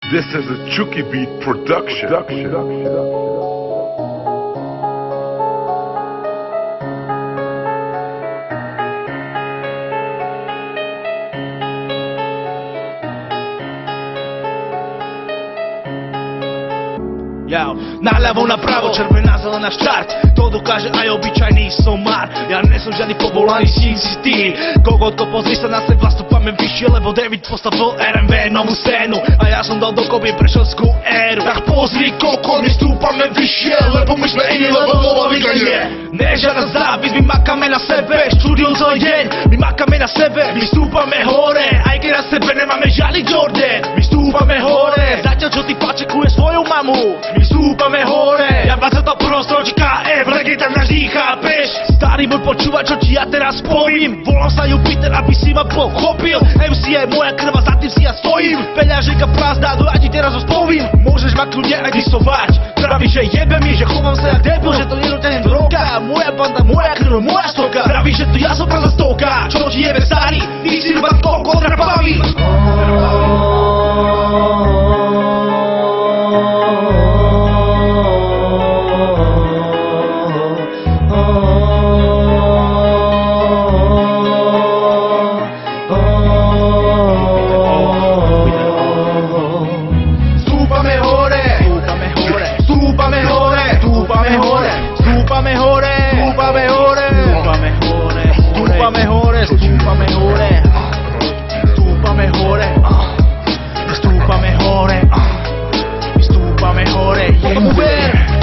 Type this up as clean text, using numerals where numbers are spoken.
This is a Chucky Beat production. Naľavo napravo, červená zelená štart. To dokáže aj obyčajný somár. Ja nesom žiadny povolaný CCT. Kokotko, pozri sa na seba, stúpame vyššie, lebo David postavil RMV novú scénu. A ja som dal dokopy prešovskú éru. Tak pozri, kokot, my stúpame vyššie, lebo my sme iní, lebo nová liga je. Nežiadna závis, my makáme na sebe, štúdium celý deň. My makáme na sebe, my stúpame hore. Aj keď na sebe nemáme žiadny Jordan. My stúpame hore, zatiaľ čo ty pačekuješ svoju mamu. My stúpame hore, ja 21. storočí KF, legenda vždy chápeš. Starý môj počúva, čo ti ja teraz povím. Volám sa Jupiter, aby si ma pochopil. MC je moja krv a za tým si ja stojím. Peňaženka prázdna, no ja ti teraz rozpovím. Môžeš ma kľudne aj disovať. Pravíš, že jebe mi, že chovám sa jak debil, že to nedotiahnem do roka. Moja banda, moja krv, moja stoka. Pravíš, že to ja som pravda stovka. Čo ti jebe starý, ty si iba kokot rapavý. Stúpame hore, yeah.